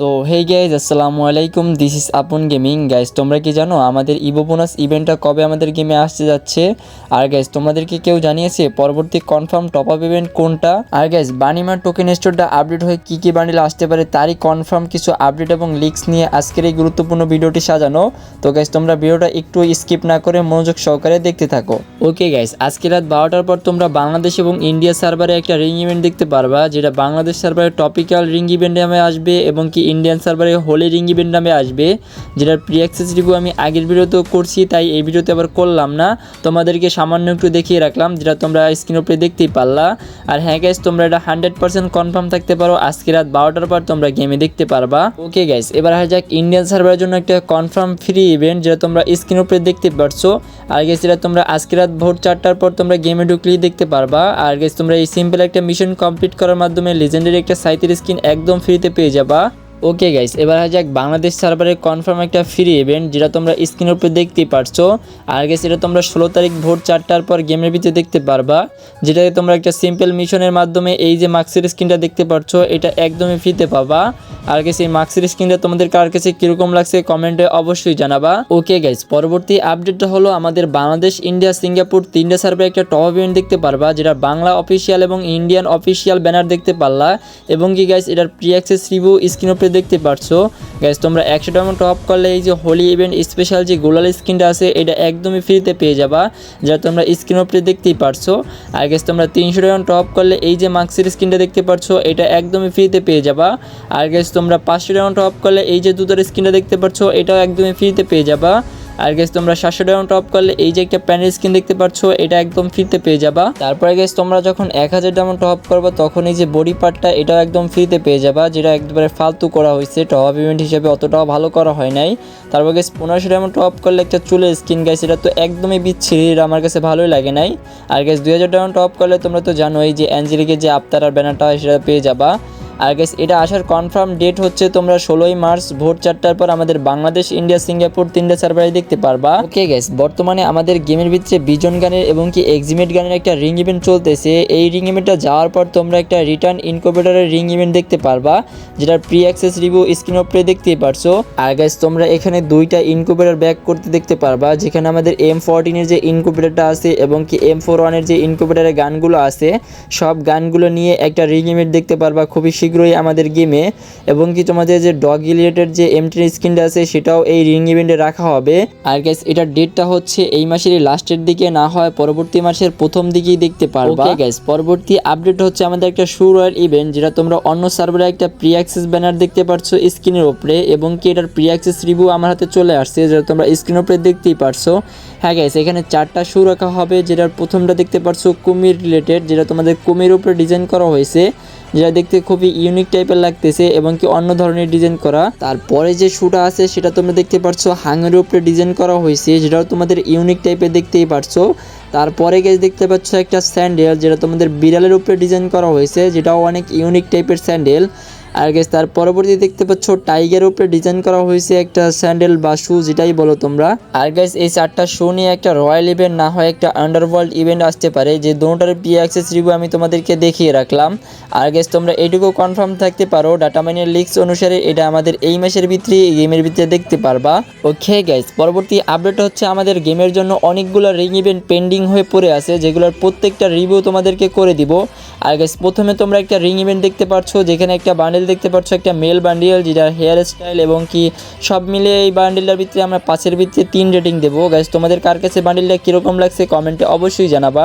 তো hey guys আসসালামু আলাইকুম, দিস ইজ আপন গেমিং। গাইজ তোমরা কি জানো আমাদের ইভো বোনাস ইভেন্টটা কবে আমাদের গেমে আসতে যাচ্ছে? আর গাইজ তোমাদেরকে কেউ জানিয়েছে পরবর্তী কনফার্ম টপ আপ ইভেন্ট কোনটা? আর গাইজ বানিমার টোকেন স্টোরটা আপডেট হয়ে কী কী বান্ডিল আসতে পারে তারই কনফার্ম কিছু আপডেট এবং লিক্স নিয়ে আজকের এই গুরুত্বপূর্ণ ভিডিওটি সাজানো। তো গাইজ তোমরা ভিডিওটা একটু স্কিপ না করে মনোযোগ সহকারে দেখতে থাকো। ওকে গাইজ, আজকে রাত 12টার পর তোমরা বাংলাদেশ এবং ইন্ডিয়া সার্ভারে একটা রিং ইভেন্ট দেখতে পারবা, যেটা বাংলাদেশ সার্ভারে টপিক্যাল রিং ইভেন্ট নামে আসবে এবং কি ইন্ডিয়ান সার্ভারে হোলি রিং ইভেন্ট নামে আসবে, যেটার প্রি অ্যাক্সেস রিভিউ আমি আগের ভিডিওতেও করছি, তাই এই ভিডিওতে আবার করলাম না, তোমাদেরকে সামান্য একটু দেখিয়ে রাখলাম, যেটা তোমরা স্ক্রিন উপরে দেখতেই পারলা। আর হ্যাঁ গাইস, তোমরা এটা 100% কনফার্ম থাকতে পারো আজকে রাত 12টার পর তোমরা গেমে দেখতে পারবা। ওকে গাইস, এবার আসা যাক ইন্ডিয়ান সার্ভারের জন্য একটা কনফার্ম ফ্রি ইভেন্ট, যেটা তোমরা স্ক্রিন উপরে দেখতে পারছো। আর গাইস, এটা তোমরা আজকে রাত ভোর 4টার পর তোমরা গেমে ঢুকলেই দেখতে পারবা। আর গাইস, তোমরা এই সিম্পল একটা মিশন কমপ্লিট করার মাধ্যমে লেজেন্ডারি একটা সাইতের স্কিন একদম ফ্রিতে পেয়ে যাবা। ওকে গাইস, এবার আসা যাক বাংলাদেশ সার্ভারের কনফার্ম একটা ফ্রি ইভেন্ট, যেটা তোমরা স্ক্রিনের উপরে দেখতেই পারছো। আর গাইস, এটা তোমরা 16 তারিখ ভোর 4টার পর গেমের ভিতরে দেখতে পারবা, যেটাতে তোমরা একটা সিম্পল মিশনের মাধ্যমে এই যে মাক্সের স্কিনটা দেখতে পারছো, এটা একদমই ফ্রিতে পাবা। আর গাইস, এই মাক্সের স্কিনটা তোমাদের কার কাছে কীরকম লাগছে কমেন্টে অবশ্যই জানাবা। ওকে গাইস, পরবর্তী আপডেটটা হলো আমাদের বাংলাদেশ, ইন্ডিয়া, সিঙ্গাপুর তিনটা সার্ভারে একটা টপ ইভেন্ট দেখতে পারবা, যেটা বাংলা অফিসিয়াল এবং ইন্ডিয়ান অফিসিয়াল ব্যানার দেখতে পারলা। এবং কি গাইস, এটার প্রি অ্যাক্সেস রিভিউ স্ক্রিন উপরে দেখতে পারছো। গাইস, তোমরা 100 ডায়মন্ড টপ করলে এই যে হোলি ইভেন্ট স্পেশাল যে গোলাল স্কিনটা আছে, এটা একদমই ফ্রিতে পেয়ে যাবা, যা তোমরা স্ক্রিন উপরে দেখতেই পারছো। আর গাইস, তোমরা 300 ডায়মন্ড টপ করলে এই যে মাক্সের স্কিনটা দেখতে পারছো, এটা একদমই ফ্রিতে পেয়ে যাবা। আর গাইস, তোমরা 500 ডায়মন্ড টপ করলে এই যে দুটোর স্কিনটা দেখতে পারছো, এটাও একদমই ফ্রিতে পেয়ে যাবা। আর গাইস, তোমরা 700 ডায়মন্ড টপ করলে এই যে একটা প্যানের স্কিন দেখতে পাচ্ছ, এটা একদম ফ্রিতে পেয়ে যাবা। তারপরে গাইস, তোমরা যখন 1000 ডায়মন্ড টপ করবে তখন এই যে বডি পার্টটা, এটাও একদম ফ্রিতে পেয়ে যাবা, যেটা একবারে ফালতু করা হয়েছে, টপ ইভেন্ট হিসেবে অতটাও ভালো করা হয় নাই। তারপর গাইস, 1500 ডায়মন্ড টপ করলে একটা চুলের স্কিন, গাইস এটা তো একদমই বিচ্ছিরি, এটা আমার কাছে ভালোই লাগে নাই। আর গাইস, 2000 ডায়মন্ড টপ করলে তোমরা তো জানোই যে অ্যাঞ্জেলিকের যে আফতার ব্যানারটা সেটা পেয়ে যাবা। আর গাইস, এটা আসার কনফার্ম ডেট হচ্ছে তোমরা 16ই মার্চ ভোর 4টার পর আমাদের বাংলাদেশ, ইন্ডিয়া, সিঙ্গাপুর তিনটা সার্ভারে দেখতে পারবা। ওকে গাইস, বর্তমানে আমাদের গেমের ভিতরে বিজন গানের এবং কি এক্সিমেট গানের একটা রিং ইভেন্ট চলতেছে। এই রিং ইভেন্টটা যাওয়ার পর তোমরা একটা রিটার্ন ইনকুবেটরের রিং ইভেন্ট দেখতে পারবা, যেটার প্রি অ্যাক্সেস রিভিউ স্ক্রিন উপরে দেখতেই পারছো। আর গাইস, তোমরা এখানে দুইটা ইনকুবেটর ব্যাক করতে দেখতে পারবা, যেখানে আমাদের M14 এর যে ইনকুবেটরটা আছে এবং কি M41 এর যে ইনকুবেটরের গানগুলো আছে, সব গানগুলো নিয়ে একটা রিং ইভেন্ট দেখতে পারবা খুবই শীঘ্রই আমাদের গেমে। এবং কি তোমাদের যে ডগ রিলেটেড যে M10 স্কিনটা আছে, সেটাও এই রিং ইভেন্টে রাখা হবে। আর গাইস, এটার ডেটটা হচ্ছে এই মাসের লাস্টের দিকে, না হয় পরবর্তী মাসের প্রথম দিকেই দেখতে পারবা। ওকে গাইস, পরবর্তী আপডেট হচ্ছে আমাদের একটা শু রয়্যাল ইভেন্ট, যেটা তোমরা অন্য সার্ভারে একটা প্রি অ্যাক্সেস ব্যানার দেখতে পারছো স্ক্রিনের উপরে, এবং কি এটার প্রি অ্যাক্সেস রিভিউ আমার হাতে চলে আসছে, যেটা তোমরা স্ক্রিনের উপরে দেখতেই পারছো। হ্যাঁ গাইস, এখানে 4টা শু রাখা হবে, যেটার প্রথমটা দেখতে পারছো কুমির রিলেটেড, যেটা তোমাদের কুমির উপরে ডিজাইন করা হয়েছে, যেটা দেখতে খুবই ইউনিক টাইপের লাগতেছে এবং কি অন্য ধরনের ডিজাইন করা। তারপরে যে শুটা আছে সেটা তোমরা দেখতে পাচ্ছ হাঙের উপরে ডিজাইন করা হয়েছে, যেটাও তোমাদের ইউনিক টাইপের দেখতেই পারছো। তারপরে গেছে দেখতে পাচ্ছ একটা স্যান্ডেল, যেটা তোমাদের বিড়ালের উপরে ডিজাইন করা হয়েছে, যেটাও অনেক ইউনিক টাইপের স্যান্ডেল। আর গেছে তার পরবর্তী দেখতে পাচ্ছ টাইগারের উপরে ডিজাইন করা হয়েছে একটা স্যান্ডেল বা শু, যেটাই বলো তোমরা। আর গাইস, এই 4টা শু নিয়ে একটা রয়্যাল ইভেন্ট না হয় একটা আন্ডারওয়ার্ল্ড ইভেন্ট আসতে পারে, যে দুটোটার প্রি অ্যাক্সেস রিভিউ আমি তোমাদেরকে দেখিয়ে রাখলাম। আর গাইস, তোমরা এইটুকু কনফার্ম থাকতে পারো ডাটা মাইনের লিক্স অনুসারে এটা আমাদের এই মাসের ভিতরে গেমের ভিতরে দেখতে পারবা। ওকে গাইস, পরবর্তী আপডেট হচ্ছে আমাদের গেমের জন্য অনেকগুলো রিং ইভেন্ট পেন্ডিং হয়ে পড়ে আছে, যেগুলোর প্রত্যেকটা রিভিউ তোমাদেরকে করে দিব। আর গাইস, প্রথমে তোমরা একটা রিং ইভেন্ট দেখতে পাচ্ছ, যেখানে একটা বান্ডেল দেখতে পাচ্ছ, একটা মেল বান্ডেল, যেটা হেয়ার স্টাইল এবং কি সব মিলে এই বান্ডেলটার ভিতরে আমরা 5-এর ভিতরে 3 রেটিং দেবো। গাইস, তোমাদের কার কাছে বান্ডেলটা কীরকম লাগছে কমেন্টে অবশ্যই জানাবা।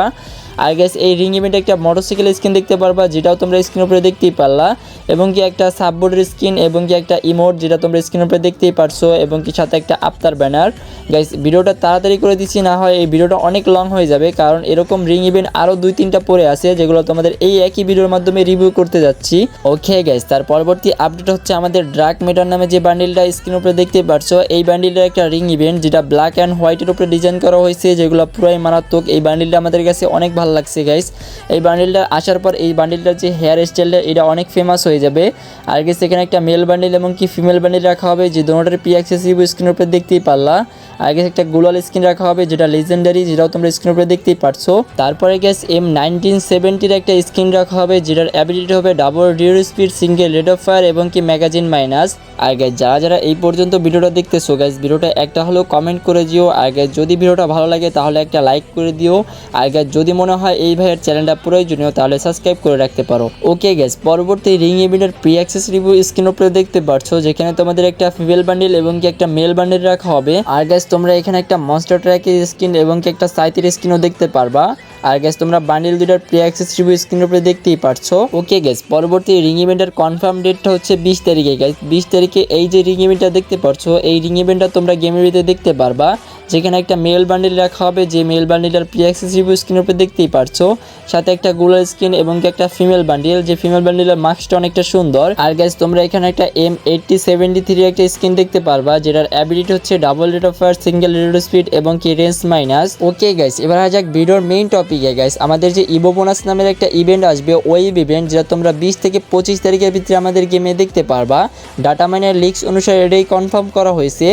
আর গাইস, এই রিং ইভেন্টে একটা মোটরসাইকেল স্কিন দেখতে পারবা, যেটাও তোমরা স্ক্রিন উপরে দেখতেই পারলা, এবং কি একটা সাববোর্ডের স্কিন এবং কি একটা ইমোট, যেটা তোমরা স্ক্রিন উপরে দেখতেই পারছো, এবং কি সাথে একটা আফতার ব্যানার। গাইস, ভিডিওটা তাড়াতাড়ি করে দিচ্ছি, না হয় এই ভিডিওটা অনেক লং হয়ে যাবে, কারণ এরকম রিং ইভেন্ট আরও 2-3টা পরে আছে, যেগুলো তোমাদের এই একই ভিডিওর মাধ্যমে রিভিউ করতে যাচ্ছি। ওকে গাইস, তার পরবর্তী আপডেট হচ্ছে আমাদের ড্রাক মেটার নামে যে বান্ডিলটা স্ক্রিন উপরে দেখতে পারছো, এই বান্ডিলটার একটা রিং ইভেন্ট, যেটা ব্ল্যাক অ্যান্ড হোয়াইটের উপরে ডিজাইন করা হয়েছে, যেগুলো পুরাই মারাত্মক। এই বান্ডিলটা আমাদের কাছে অনেক ভালো লাগছে গাইস। এই বান্ডিলটা আসার পর এই বান্ডিলটার যে হেয়ার স্টাইলটা, এটা অনেক ফেমাস হয়ে যাবে। আর গাইস, এখানে একটা মেল বান্ডিল এবং কি ফিমেল বান্ডিল রাখা হবে, যে দুটোটার প্রি অ্যাক্সেস রিভিউ স্ক্রিনের উপরে দেখতেই পারলা। আর গাইস, একটা গ্লোয়াল স্কিন রাখা হবে, যেটা লেজেন্ডারি, যেটাও তোমরা স্ক্রিনের উপরে দেখতেই পারছো। তারপরে গাইস, M1970 একটা স্কিন রাখা হবে, যেটার অ্যাবিলিটি হবে ডাবল রিওর speed single rate of fire এবং কি ম্যাগাজিন মাইনাস। আর গাইজ যারা এই পর্যন্ত ভিডিওটা দেখতেছো গাইজ, ভিডিওটা একটা হলেও কমেন্ট করে দিও। আর গাইজ যদি ভিডিওটা ভালো লাগে তাহলে একটা লাইক করে দিও। আর গাইজ যদি মনে হয় এই ভাইয়ের চ্যানেলটা প্রয়োজনীয় তাহলে সাবস্ক্রাইব করে রাখতে পারো। ওকে গাইজ, পরবর্তী রিং ইভেন্টের প্রি অ্যাক্সেস রিভিউ স্ক্রিনের উপরে দেখতে পাচ্ছ, যেখানে তোমাদের একটা ফিমেল বান্ডিল এবং কি একটা মেল বান্ডিল রাখা হবে। আর গাইজ তোমরা এখানে একটা মনস্টার ট্র্যাকের স্কিন এবং কি একটা সাইতের স্কিনও দেখতে পারবা। আর গাইজ তোমরা বান্ডিল দুইটার প্রি অ্যাক্সেস রিভিউ স্ক্রিনের উপরে দেখতেই পারছো। ওকে গাইজ, পরবর্তী রিং ইভেন্টের কনফার্ম ডেটটা হচ্ছে 20 তারিখে গাইজ। 20 তারিখে এই যে রিং ইভেন্টটা দেখতে পারছো, এই রিং ইভেন্টটা তোমরা গেমের ভিতরে দেখতে পারবা, যেখানে একটা মেল বান্ডিল রাখা হবে, যে মেল বান্ডিলটার প্রি অ্যাক্সেস রিভিউ স্ক্রিনের উপরে দেখতেই পারছো। সাথে একটা গুলার স্কিন এবং কি একটা ফিমেল বান্ডিল, যে ফিমেল বান্ডিলের মাস্কটা অনেকটা সুন্দর। আর গাইজ তোমরা এখানে একটা M8073 একটা স্কিন দেখতে পারবা, যেটার অ্যাবিলিটি হচ্ছে double rate of fire, single rate of speed এবং কি রেঞ্জ মাইনাস। ওকে গাইজ, এবার যাক ভিডিওর মেইন টপিকে গাইজ। আমাদের যে ইভো বোনাস নামের একটা ইভেন্ট আসবে, ওই ইভেন্ট যেটা তোমরা 20 থেকে 25 তারিখের ভিতরে আমাদের গেমে দেখতে পারবা। ডাটা মাইনের লিক্স অনুসারে এটাই কনফার্ম করা হয়েছে।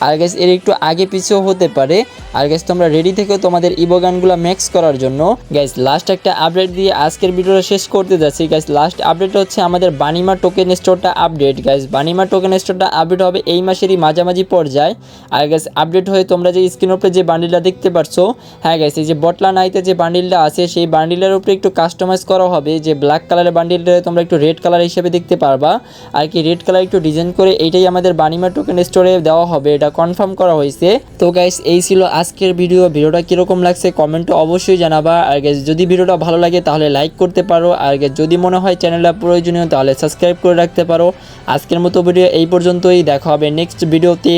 আর গাইজ এর একটু আগে পিছিয়েও হতে পারে। আর গাইজ তোমরা রেডি থেকো তোমাদের ইভো গানগুলো ম্যাক্স করার জন্য। গাইজ লাস্ট একটা আপডেট দিয়ে আজকের ভিডিওটা শেষ করতে যাচ্ছি। গাইজ লাস্ট আপডেট হচ্ছে আমাদের বানিমা টোকেন স্টোরটা আপডেট। গাইজ বানিমা টোকেন স্টোরটা আপডেট হবে এই মাসেরই মাঝামাঝি পর্যায়ে। আর গাইজ আপডেট হয়ে তোমরা যে স্ক্রিনের উপরে যে বান্ডিলটা দেখতে পারছো, হ্যাঁ গাইজ এই যে বটলা নাইতে যে বান্ডিলটা আছে, সেই বান্ডিলের উপরে একটু কাস্টমাইজ করা হবে। যে ব্ল্যাক কালারের বান্ডিলটা তোমরা একটু রেড কালার হিসেবে দেখতে পারবা। আর কি রেড কালার একটু ডিজাইন করে এইটাই আমাদের বানিমা টোকেন স্টোরে দেওয়া হবে, এটা কনফার্ম করা হয়েছে। তো গাইজ এই ছিল আজকের ভিডিওটা কিরকম লাগছে কমেন্টে অবশ্যই জানাবা। আর গাইজ যদি ভিডিওটা ভালো লাগে তাহলে লাইক করতে পারো। আর গাইজ যদি মনে হয় চ্যানেলটা প্রয়োজনীয় তাহলে সাবস্ক্রাইব করে রাখতে পারো। আজকের মতো ভিডিও এই পর্যন্তই, দেখা হবে নেক্সট ভিডিওতে।